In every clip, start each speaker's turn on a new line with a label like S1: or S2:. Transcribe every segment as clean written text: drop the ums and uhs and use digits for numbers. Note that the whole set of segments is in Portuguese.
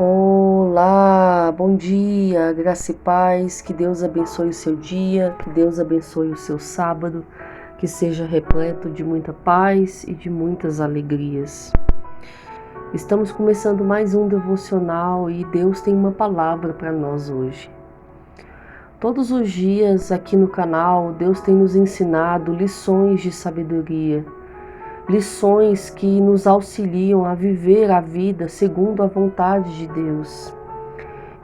S1: Olá, bom dia, graça e paz, que Deus abençoe o seu dia, que Deus abençoe o seu sábado, que seja repleto de muita paz e de muitas alegrias. Estamos começando mais um devocional e Deus tem uma palavra para nós hoje. Todos os dias aqui no canal, Deus tem nos ensinado lições de sabedoria, lições que nos auxiliam a viver a vida segundo a vontade de Deus.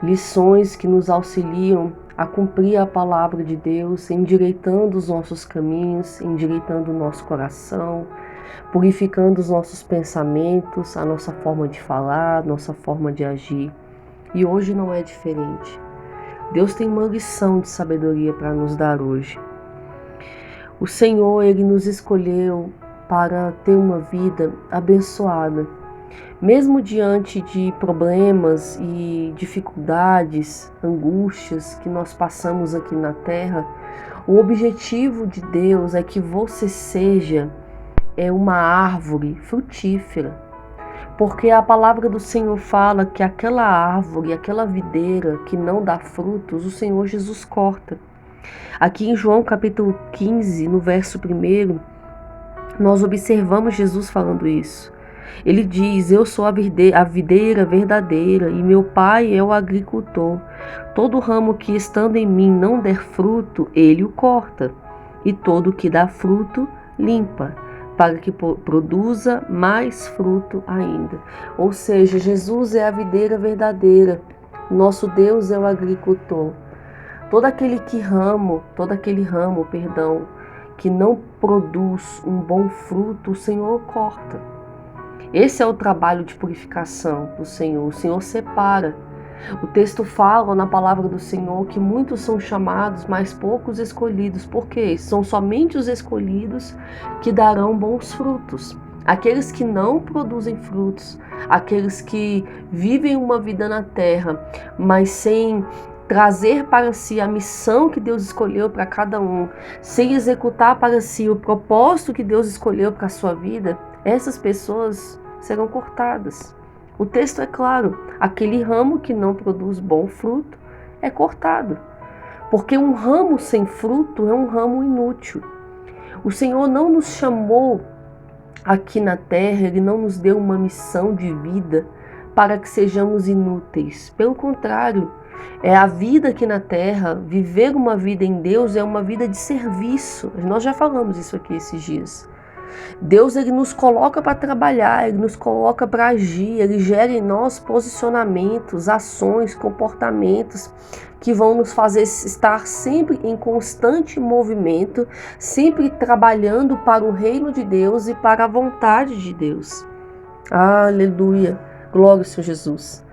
S1: Lições que nos auxiliam a cumprir a palavra de Deus, endireitando os nossos caminhos, endireitando o nosso coração, purificando os nossos pensamentos, a nossa forma de falar, nossa forma de agir. E hoje não é diferente. Deus tem uma lição de sabedoria para nos dar hoje. O Senhor, Ele nos escolheu para ter uma vida abençoada. Mesmo diante de problemas e dificuldades, angústias que nós passamos aqui na terra, o objetivo de Deus é que você seja uma árvore frutífera. Porque a palavra do Senhor fala que aquela árvore, aquela videira que não dá frutos, o Senhor Jesus corta. Aqui em João capítulo 15, no verso 1, nós observamos Jesus falando isso. Ele diz: eu sou a videira verdadeira e meu pai é o agricultor. Todo ramo que estando em mim não der fruto, ele o corta. E todo que dá fruto, limpa, para que produza mais fruto ainda. Ou seja, Jesus é a videira verdadeira. Nosso Deus é o agricultor. Todo aquele ramo, que não produz um bom fruto, o Senhor corta. Esse é o trabalho de purificação do Senhor. O Senhor separa. O texto fala na palavra do Senhor que muitos são chamados, mas poucos escolhidos. Por quê? São somente os escolhidos que darão bons frutos. Aqueles que não produzem frutos, aqueles que vivem uma vida na terra, mas sem trazer para si a missão que Deus escolheu para cada um, sem executar para si o propósito que Deus escolheu para a sua vida, essas pessoas serão cortadas. O texto é claro: aquele ramo que não produz bom fruto é cortado. Porque um ramo sem fruto é um ramo inútil. O Senhor não nos chamou aqui na terra, Ele não nos deu uma missão de vida para que sejamos inúteis. Pelo contrário, a vida aqui na terra, viver uma vida em Deus é uma vida de serviço. Nós já falamos isso aqui esses dias. Deus, Ele nos coloca para trabalhar, Ele nos coloca para agir, Ele gera em nós posicionamentos, ações, comportamentos que vão nos fazer estar sempre em constante movimento, sempre trabalhando para o reino de Deus e para a vontade de Deus. Aleluia! Glória ao Senhor Jesus!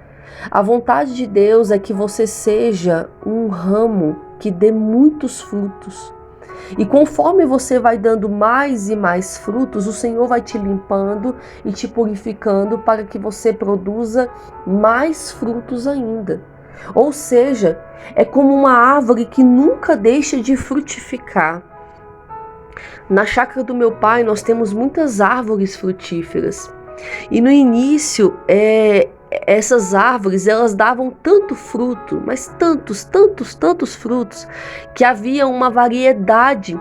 S1: A vontade de Deus é que você seja um ramo que dê muitos frutos. E conforme você vai dando mais e mais frutos, o Senhor vai te limpando e te purificando para que você produza mais frutos ainda. Ou seja, é como uma árvore que nunca deixa de frutificar. Na chácara do meu pai, nós temos muitas árvores frutíferas. E no início, essas árvores, elas davam tanto fruto, mas tantos frutos, que havia uma variedade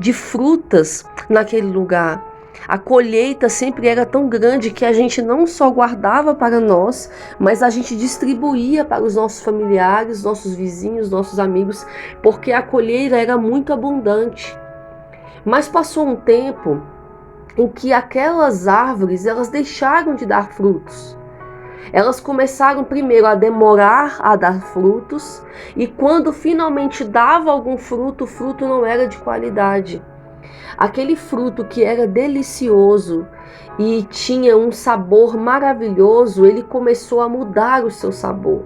S1: de frutas naquele lugar. A colheita sempre era tão grande que a gente não só guardava para nós, mas a gente distribuía para os nossos familiares, nossos vizinhos, nossos amigos, porque a colheita era muito abundante. Mas passou um tempo em que aquelas árvores, elas deixaram de dar frutos. Elas começaram primeiro a demorar a dar frutos, e quando finalmente dava algum fruto, o fruto não era de qualidade. Aquele fruto que era delicioso e tinha um sabor maravilhoso, ele começou a mudar o seu sabor.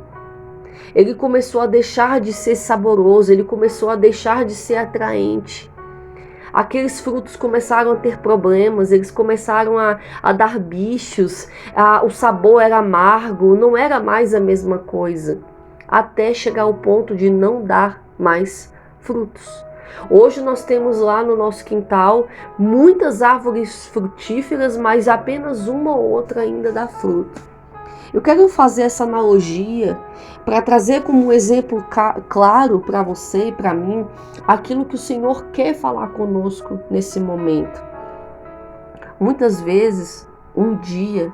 S1: Ele começou a deixar de ser saboroso, ele começou a deixar de ser atraente. Aqueles frutos começaram a ter problemas, eles começaram a dar bichos, o sabor era amargo, não era mais a mesma coisa, até chegar ao ponto de não dar mais frutos. Hoje nós temos lá no nosso quintal muitas árvores frutíferas, mas apenas uma ou outra ainda dá fruto. Eu quero fazer essa analogia para trazer como um exemplo claro para você e para mim aquilo que o Senhor quer falar conosco nesse momento. Muitas vezes, um dia,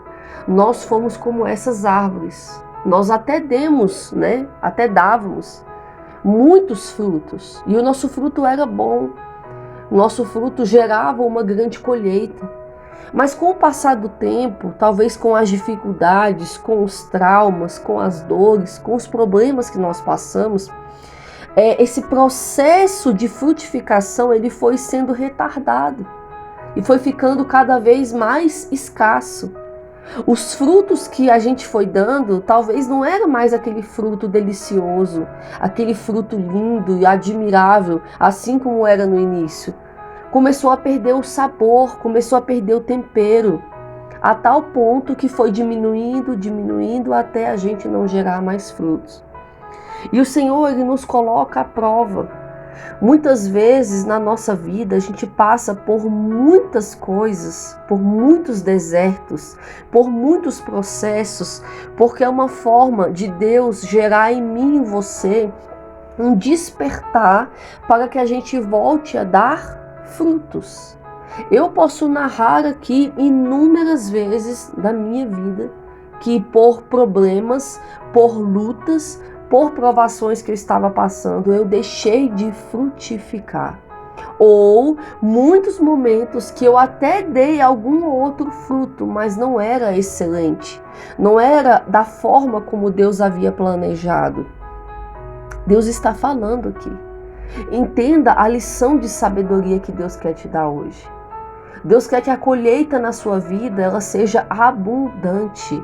S1: nós fomos como essas árvores. Nós até demos, né? Até dávamos muitos frutos. E o nosso fruto era bom. O nosso fruto gerava uma grande colheita. Mas com o passar do tempo, talvez com as dificuldades, com os traumas, com as dores, com os problemas que nós passamos, esse processo de frutificação ele foi sendo retardado e foi ficando cada vez mais escasso. Os frutos que a gente foi dando, talvez não era mais aquele fruto delicioso, aquele fruto lindo e admirável, assim como era no início. Começou a perder o sabor, começou a perder o tempero, a tal ponto que foi diminuindo até a gente não gerar mais frutos. E o Senhor, Ele nos coloca à prova. Muitas vezes na nossa vida a gente passa por muitas coisas, por muitos desertos, por muitos processos, porque é uma forma de Deus gerar em mim e em você um despertar para que a gente volte a dar frutos. Eu posso narrar aqui inúmeras vezes da minha vida que por problemas, por lutas, por provações que eu estava passando, eu deixei de frutificar. Ou muitos momentos que eu até dei algum outro fruto, mas não era excelente, não era da forma como Deus havia planejado. Deus está falando aqui. Entenda a lição de sabedoria que Deus quer te dar hoje. Deus quer que a colheita na sua vida ela seja abundante,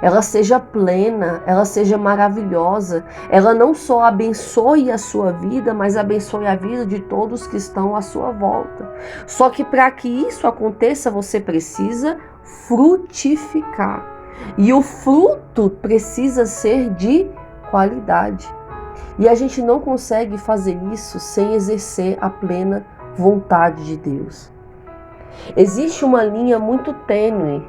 S1: ela seja plena, ela seja maravilhosa. Ela não só abençoe a sua vida, mas abençoe a vida de todos que estão à sua volta. Só que para que isso aconteça, você precisa frutificar. E o fruto precisa ser de qualidade. E a gente não consegue fazer isso sem exercer a plena vontade de Deus. Existe uma linha muito tênue,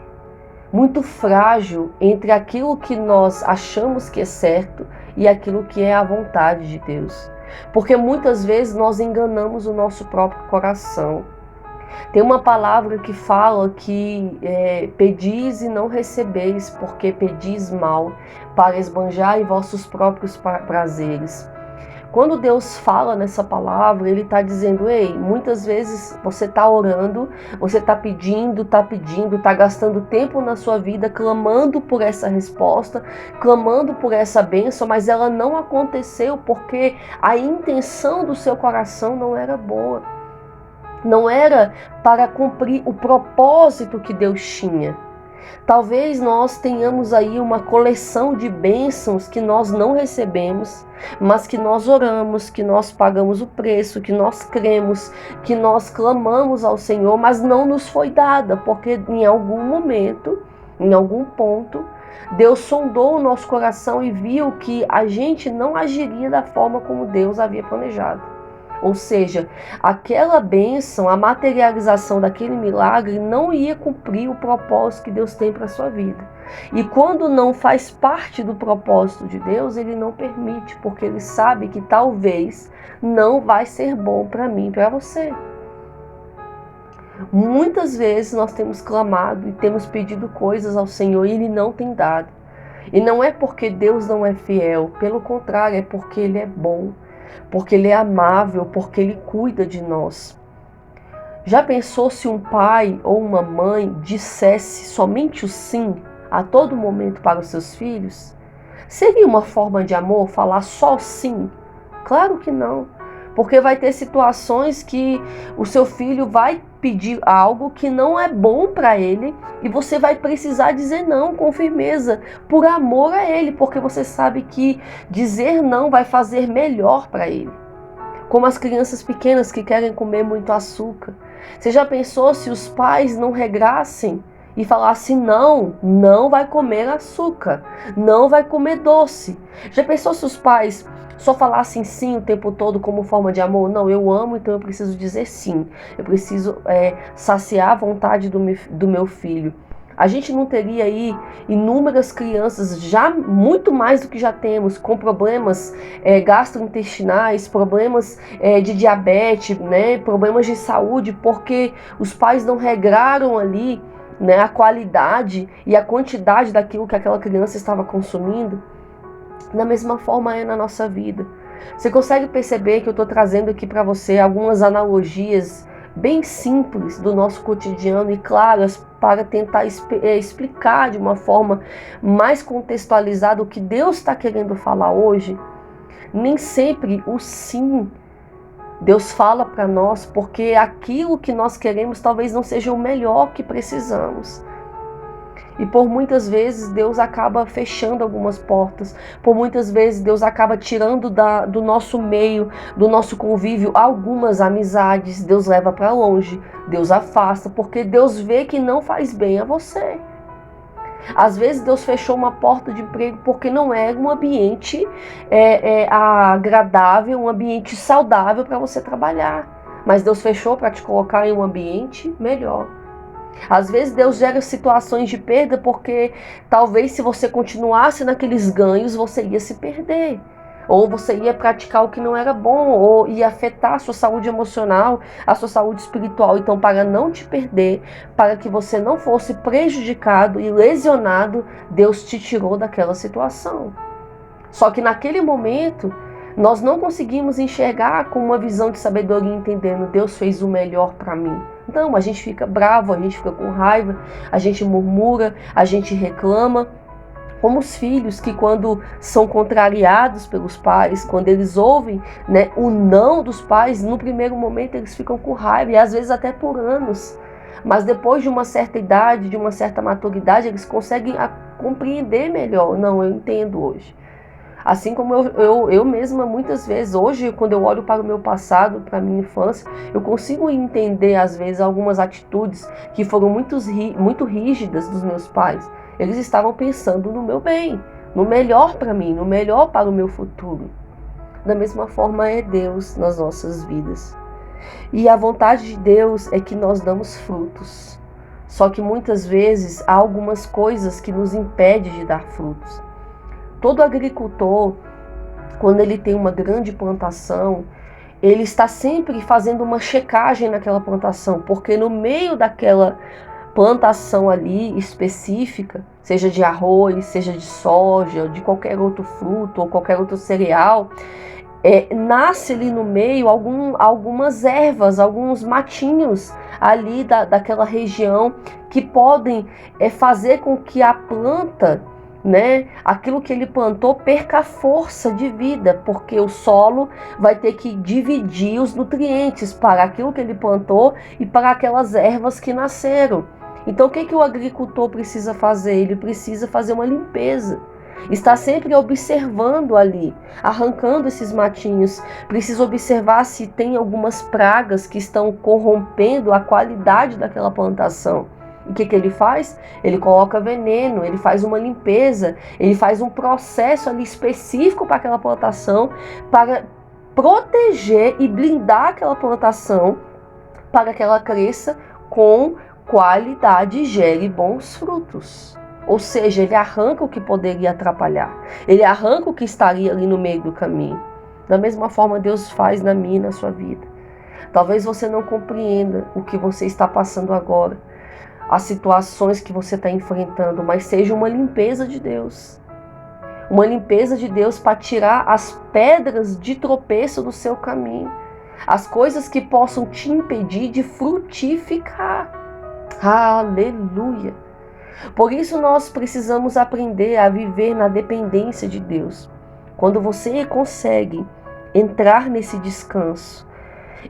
S1: muito frágil entre aquilo que nós achamos que é certo e aquilo que é a vontade de Deus. Porque muitas vezes nós enganamos o nosso próprio coração. Tem uma palavra que fala que pedis e não recebeis, porque pedis mal, para esbanjar em vossos próprios prazeres. Quando Deus fala nessa palavra, Ele está dizendo, ei, muitas vezes você está orando, você está pedindo, está gastando tempo na sua vida, clamando por essa resposta, clamando por essa bênção, mas ela não aconteceu porque a intenção do seu coração não era boa. Não era para cumprir o propósito que Deus tinha. Talvez nós tenhamos aí uma coleção de bênçãos que nós não recebemos, mas que nós oramos, que nós pagamos o preço, que nós cremos, que nós clamamos ao Senhor, mas não nos foi dada, porque em algum momento, em algum ponto, Deus sondou o nosso coração e viu que a gente não agiria da forma como Deus havia planejado. Ou seja, aquela bênção, a materialização daquele milagre não ia cumprir o propósito que Deus tem para a sua vida. E quando não faz parte do propósito de Deus, Ele não permite, porque Ele sabe que talvez não vai ser bom para mim e para você. Muitas vezes nós temos clamado e temos pedido coisas ao Senhor e Ele não tem dado. E não é porque Deus não é fiel, pelo contrário, é porque Ele é bom. Porque Ele é amável, porque Ele cuida de nós. Já pensou se um pai ou uma mãe dissesse somente o sim a todo momento para os seus filhos? Seria uma forma de amor falar só sim? Claro que não. Porque vai ter situações que o seu filho vai pedir algo que não é bom para ele e você vai precisar dizer não com firmeza, por amor a ele, porque você sabe que dizer não vai fazer melhor para ele. Como as crianças pequenas que querem comer muito açúcar. Você já pensou se os pais não regrassem e falassem não, não vai comer açúcar, não vai comer doce? Já pensou se os pais só falassem sim o tempo todo como forma de amor? Não, eu amo, então eu preciso dizer sim. Eu preciso saciar a vontade do meu filho. A gente não teria aí inúmeras crianças, já muito mais do que já temos, com problemas gastrointestinais, problemas de diabetes, né, problemas de saúde, porque os pais não regraram ali, né, a qualidade e a quantidade daquilo que aquela criança estava consumindo. Da mesma forma é na nossa vida. Você consegue perceber que eu estou trazendo aqui para você algumas analogias bem simples do nosso cotidiano e claras para tentar explicar de uma forma mais contextualizada o que Deus está querendo falar hoje? Nem sempre o sim Deus fala para nós, porque aquilo que nós queremos talvez não seja o melhor que precisamos. E por muitas vezes Deus acaba fechando algumas portas. Por muitas vezes Deus acaba tirando do nosso meio, do nosso convívio, algumas amizades. Deus leva para longe, Deus afasta, porque Deus vê que não faz bem a você. Às vezes Deus fechou uma porta de emprego porque não era um ambiente agradável, um ambiente saudável para você trabalhar. Mas Deus fechou para te colocar em um ambiente melhor. Às vezes Deus gera situações de perda porque talvez se você continuasse naqueles ganhos, você ia se perder. Ou você ia praticar o que não era bom, ou ia afetar a sua saúde emocional, a sua saúde espiritual. Então, para não te perder, para que você não fosse prejudicado e lesionado, Deus te tirou daquela situação. Só que naquele momento, nós não conseguimos enxergar com uma visão de sabedoria, entendendo, Deus fez o melhor para mim. Não, a gente fica bravo, a gente fica com raiva, a gente murmura, a gente reclama. Como os filhos que quando são contrariados pelos pais, quando eles ouvem, né, o não dos pais, no primeiro momento eles ficam com raiva, e às vezes até por anos. Mas depois de uma certa idade, de uma certa maturidade, eles conseguem compreender melhor. Não, eu entendo hoje. Assim como eu mesma, muitas vezes, hoje, quando eu olho para o meu passado, para a minha infância, eu consigo entender, às vezes, algumas atitudes que foram muito rígidas dos meus pais. Eles estavam pensando no meu bem, no melhor para mim, no melhor para o meu futuro. Da mesma forma é Deus nas nossas vidas. E a vontade de Deus é que nós damos frutos. Só que muitas vezes há algumas coisas que nos impedem de dar frutos. Todo agricultor, quando ele tem uma grande plantação, ele está sempre fazendo uma checagem naquela plantação, porque no meio daquela plantação ali específica, seja de arroz, seja de soja, de qualquer outro fruto ou qualquer outro cereal, nasce ali no meio algumas ervas, alguns matinhos ali daquela região que podem fazer com que a planta, né, aquilo que ele plantou, perca a força de vida, porque o solo vai ter que dividir os nutrientes para aquilo que ele plantou e para aquelas ervas que nasceram. Então o que o agricultor precisa fazer? Ele precisa fazer uma limpeza. Está sempre observando ali, arrancando esses matinhos. Precisa observar se tem algumas pragas que estão corrompendo a qualidade daquela plantação. E o que ele faz? Ele coloca veneno, ele faz uma limpeza, ele faz um processo ali específico para aquela plantação, para proteger e blindar aquela plantação para que ela cresça com qualidade e gere bons frutos. Ou seja, ele arranca o que poderia atrapalhar, ele arranca o que estaria ali no meio do caminho. Da mesma forma Deus faz na minha e na sua vida. Talvez você não compreenda o que você está passando agora, as situações que você está enfrentando, mas seja uma limpeza de Deus. Uma limpeza de Deus para tirar as pedras de tropeço do seu caminho. As coisas que possam te impedir de frutificar. Aleluia! Por isso nós precisamos aprender a viver na dependência de Deus. Quando você consegue entrar nesse descanso,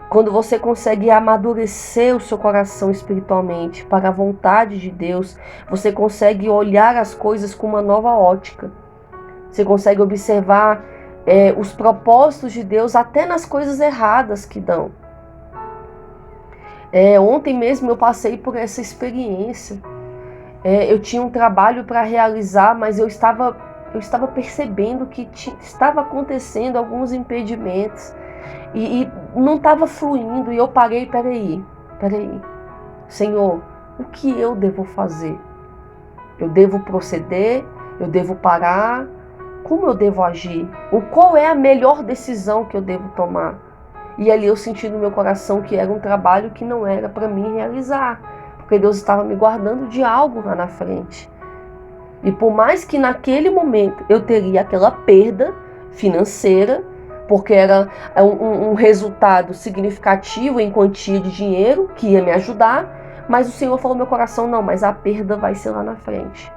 S1: quando você consegue amadurecer o seu coração espiritualmente para a vontade de Deus, você consegue olhar as coisas com uma nova ótica. Você consegue observar os propósitos de Deus até nas coisas erradas que dão. Ontem mesmo eu passei por essa experiência. Eu tinha um trabalho para realizar, mas eu estava percebendo que estava acontecendo alguns impedimentos. E não estava fluindo, e eu parei, peraí, Senhor, o que eu devo fazer? Eu devo proceder? Eu devo parar? Como eu devo agir? Qual é a melhor decisão que eu devo tomar? E ali eu senti no meu coração que era um trabalho que não era para mim realizar, porque Deus estava me guardando de algo lá na frente. E por mais que naquele momento eu teria aquela perda financeira, porque era um resultado significativo em quantia de dinheiro que ia me ajudar, mas o Senhor falou no meu coração, não, mas a perda vai ser lá na frente.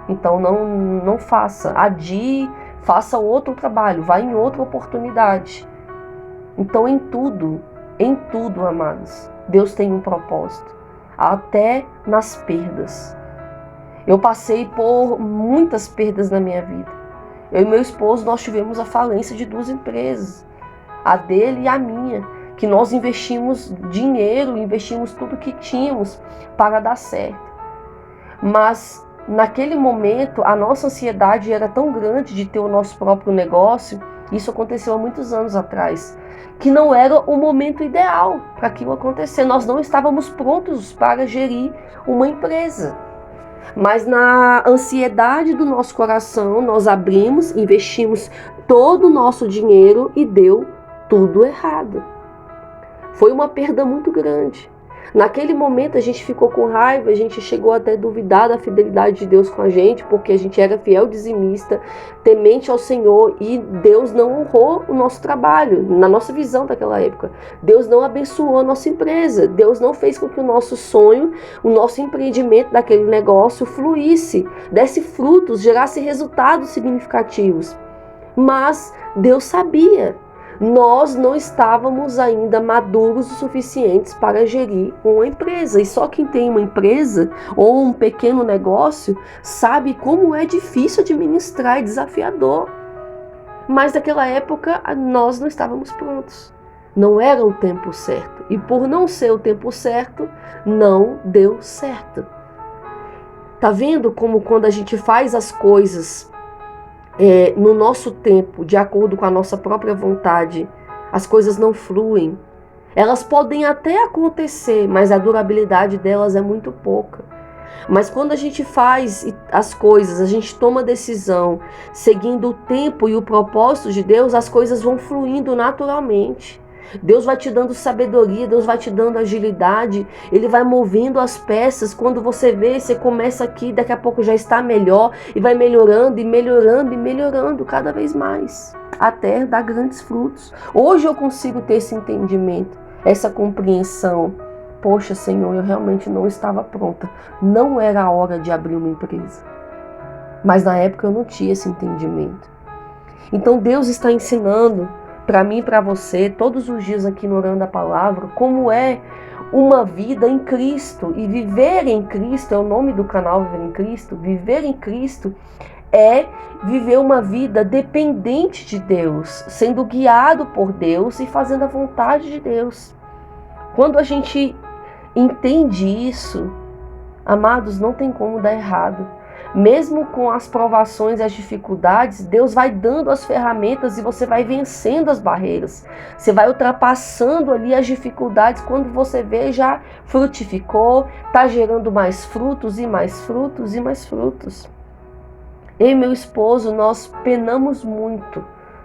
S1: Então não faça, adie, faça outro trabalho, vá em outra oportunidade. Então em tudo, amados, Deus tem um propósito, até nas perdas. Eu passei por muitas perdas na minha vida. Eu e meu esposo, nós tivemos a falência de 2 empresas, a dele e a minha, que nós investimos dinheiro, investimos tudo que tínhamos para dar certo. Mas naquele momento, a nossa ansiedade era tão grande de ter o nosso próprio negócio, isso aconteceu há muitos anos atrás, que não era o momento ideal para aquilo acontecer. Nós não estávamos prontos para gerir uma empresa. Mas na ansiedade do nosso coração, nós abrimos, investimos todo o nosso dinheiro e deu tudo errado. Foi uma perda muito grande. Naquele momento a gente ficou com raiva, a gente chegou até a duvidar da fidelidade de Deus com a gente, porque a gente era fiel dizimista, temente ao Senhor, e Deus não honrou o nosso trabalho, na nossa visão daquela época. Deus não abençoou a nossa empresa, Deus não fez com que o nosso sonho, o nosso empreendimento daquele negócio fluísse, desse frutos, gerasse resultados significativos. Mas Deus sabia. Nós não estávamos ainda maduros o suficientes para gerir uma empresa. E só quem tem uma empresa ou um pequeno negócio sabe como é difícil administrar e desafiador. Mas naquela época nós não estávamos prontos. Não era o tempo certo. E por não ser o tempo certo, não deu certo. Tá vendo como quando a gente faz as coisas no nosso tempo, de acordo com a nossa própria vontade, as coisas não fluem. Elas podem até acontecer, mas a durabilidade delas é muito pouca. Mas quando a gente faz as coisas, a gente toma decisão, seguindo o tempo e o propósito de Deus, as coisas vão fluindo naturalmente. Deus vai te dando sabedoria, Deus vai te dando agilidade, Ele vai movendo as peças. Quando você vê, você começa aqui, daqui a pouco já está melhor, e vai melhorando e melhorando e melhorando cada vez mais, até dar grandes frutos. Hoje eu consigo ter esse entendimento, essa compreensão. Poxa, Senhor, eu realmente não estava pronta, não era a hora de abrir uma empresa. Mas na época eu não tinha esse entendimento. Então Deus está ensinando para mim e para você, todos os dias aqui no Orando a Palavra, como é uma vida em Cristo. E viver em Cristo, é o nome do canal Viver em Cristo. Viver em Cristo é viver uma vida dependente de Deus, sendo guiado por Deus e fazendo a vontade de Deus. Quando a gente entende isso, amados, não tem como dar errado. Mesmo com as provações e as dificuldades, Deus vai dando as ferramentas e você vai vencendo as barreiras. Você vai ultrapassando ali as dificuldades. Quando você vê, já frutificou, está gerando mais frutos e mais frutos e mais frutos. Eu e meu esposo, nós penamos muito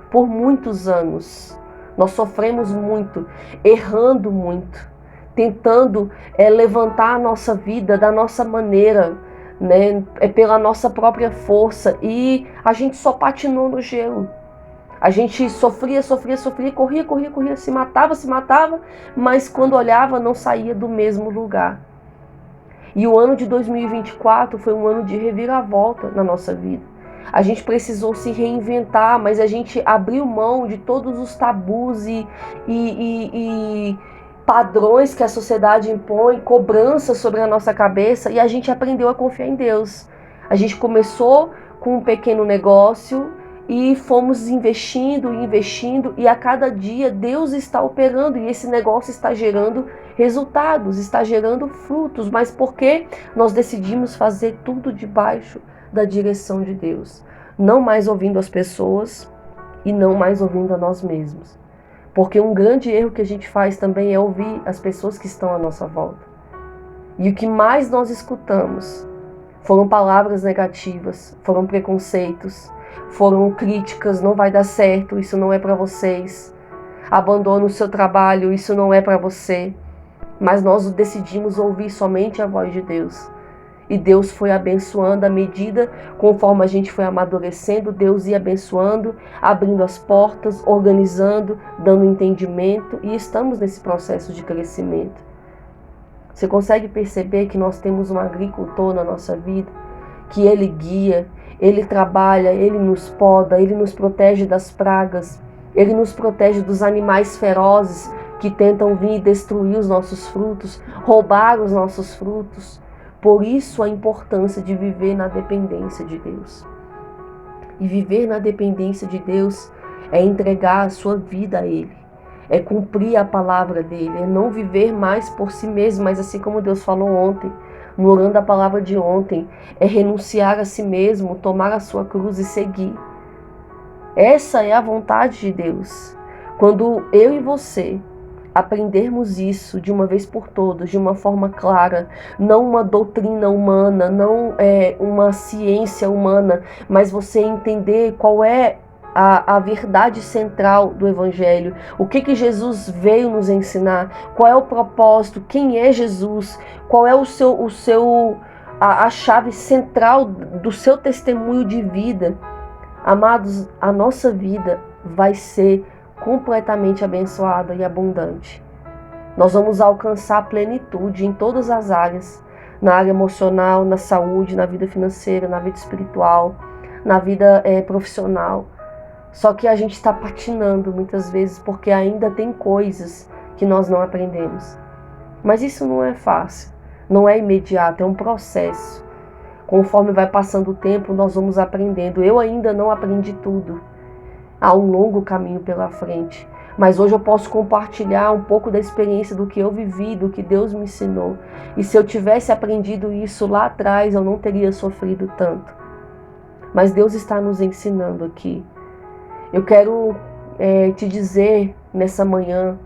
S1: por muitos anos. Nós sofremos muito, errando muito, tentando levantar a nossa vida da nossa maneira, né, pela nossa própria força, e a gente só patinou no gelo. A gente sofria, corria, se matava, mas quando olhava não saía do mesmo lugar. E o ano de 2024 foi um ano de reviravolta na nossa vida. A gente precisou se reinventar, mas a gente abriu mão de todos os tabus e padrões que a sociedade impõe, cobranças sobre a nossa cabeça, e a gente aprendeu a confiar em Deus. A gente começou com um pequeno negócio e fomos investindo, e a cada dia Deus está operando, e esse negócio está gerando resultados, está gerando frutos, mas porque nós decidimos fazer tudo debaixo da direção de Deus, não mais ouvindo as pessoas e não mais ouvindo a nós mesmos. Porque um grande erro que a gente faz também é ouvir as pessoas que estão à nossa volta. E o que mais nós escutamos Foram palavras negativas, foram preconceitos, foram críticas, não vai dar certo, isso não é para vocês. Abandone o seu trabalho, isso não é para você. Mas nós decidimos ouvir somente a voz de Deus. E Deus foi abençoando à medida, conforme a gente foi amadurecendo, Deus ia abençoando, abrindo as portas, organizando, dando entendimento, e estamos nesse processo de crescimento. Você consegue perceber que nós temos um agricultor na nossa vida, que ele guia, ele trabalha, ele nos poda, ele nos protege das pragas, ele nos protege dos animais ferozes que tentam vir destruir os nossos frutos, roubar os nossos frutos. Por isso a importância de viver na dependência de Deus. E viver na dependência de Deus é entregar a sua vida a Ele. É cumprir a palavra dele, é não viver mais por si mesmo, mas assim como Deus falou ontem, no orando a palavra de ontem, é renunciar a si mesmo, tomar a sua cruz e seguir. Essa é a vontade de Deus. Quando eu e você aprendermos isso de uma vez por todas, de uma forma clara, não uma doutrina humana, não uma ciência humana, mas você entender qual é a verdade central do Evangelho, o que Jesus veio nos ensinar, qual é o propósito, quem é Jesus, qual é a chave central do seu testemunho de vida. Amados, a nossa vida vai ser completamente abençoada e abundante. Nós vamos alcançar plenitude em todas as áreas, na área emocional, na saúde, na vida financeira, na vida espiritual, na vida profissional. Só que a gente está patinando muitas vezes porque ainda tem coisas que nós não aprendemos. Mas isso não é fácil, não é imediato, é um processo. Conforme vai passando o tempo, nós vamos aprendendo. Eu ainda não aprendi tudo. Há um longo caminho pela frente. Mas hoje eu posso compartilhar um pouco da experiência do que eu vivi, do que Deus me ensinou. E se eu tivesse aprendido isso lá atrás, eu não teria sofrido tanto. Mas Deus está nos ensinando aqui. Eu quero te dizer nessa manhã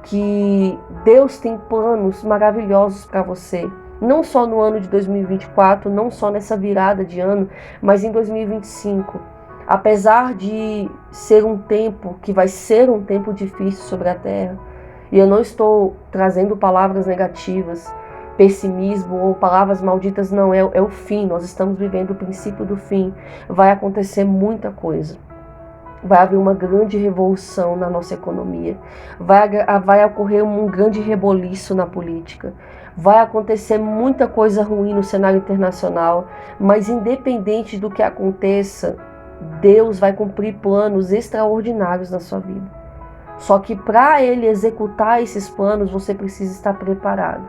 S1: que Deus tem planos maravilhosos para você. Não só no ano de 2024, não só nessa virada de ano, mas em 2025. Apesar de ser um tempo que vai ser um tempo difícil sobre a terra, e eu não estou trazendo palavras negativas, pessimismo ou palavras malditas, não, é o fim. Nós estamos vivendo o princípio do fim. Vai acontecer muita coisa. Vai haver uma grande revolução na nossa economia, vai ocorrer um grande reboliço na política, vai acontecer muita coisa ruim no cenário internacional, mas independente do que aconteça, Deus vai cumprir planos extraordinários na sua vida. Só que para Ele executar esses planos, você precisa estar preparado,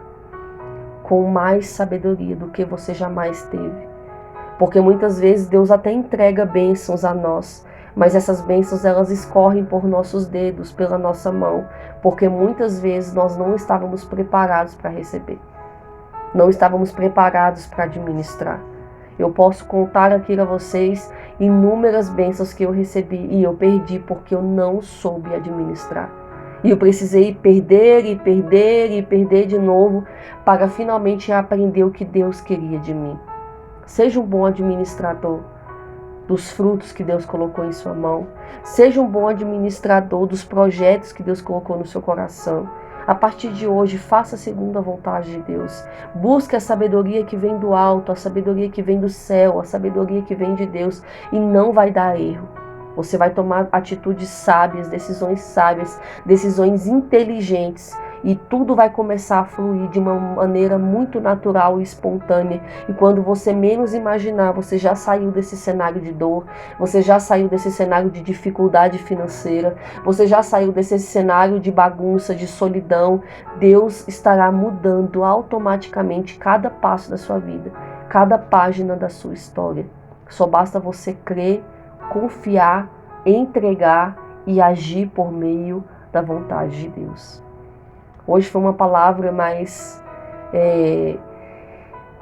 S1: com mais sabedoria do que você jamais teve. Porque muitas vezes Deus até entrega bênçãos a nós, mas essas bênçãos elas escorrem por nossos dedos, pela nossa mão, porque muitas vezes nós não estávamos preparados para receber, não estávamos preparados para administrar. Eu posso contar aqui a vocês inúmeras bênçãos que eu recebi e eu perdi porque eu não soube administrar. E eu precisei perder e perder e perder de novo para finalmente aprender o que Deus queria de mim. Seja um bom administrador dos frutos que Deus colocou em sua mão. Seja um bom administrador dos projetos que Deus colocou no seu coração. A partir de hoje, faça segundo a vontade de Deus. Busque a sabedoria que vem do alto, a sabedoria que vem do céu, a sabedoria que vem de Deus. E não vai dar erro. Você vai tomar atitudes sábias, decisões inteligentes. E tudo vai começar a fluir de uma maneira muito natural e espontânea. E quando você menos imaginar, você já saiu desse cenário de dor, você já saiu desse cenário de dificuldade financeira, você já saiu desse cenário de bagunça, de solidão. Deus estará mudando automaticamente cada passo da sua vida, cada página da sua história. Só basta você crer, confiar, entregar e agir por meio da vontade de Deus. Hoje foi uma palavra mais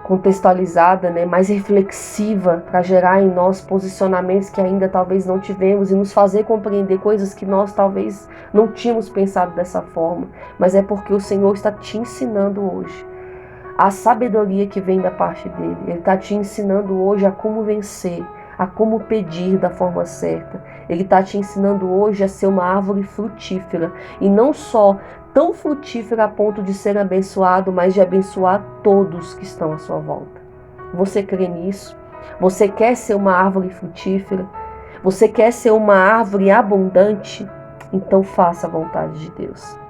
S1: contextualizada, mais reflexiva, para gerar em nós posicionamentos que ainda talvez não tivemos e nos fazer compreender coisas que nós talvez não tínhamos pensado dessa forma. Mas é porque o Senhor está te ensinando hoje a sabedoria que vem da parte dele. Ele está te ensinando hoje a como vencer, a como pedir da forma certa. Ele está te ensinando hoje a ser uma árvore frutífera. E não só tão frutífera a ponto de ser abençoado, mas de abençoar todos que estão à sua volta. Você crê nisso? Você quer ser uma árvore frutífera? Você quer ser uma árvore abundante? Então faça a vontade de Deus.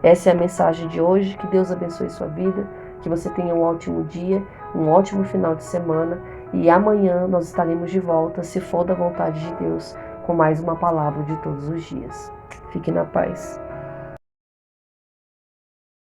S1: Essa é a mensagem de hoje. Que Deus abençoe sua vida. Que você tenha um ótimo dia, um ótimo final de semana. E amanhã nós estaremos de volta, se for da vontade de Deus, com mais uma palavra de todos os dias. Fique na paz.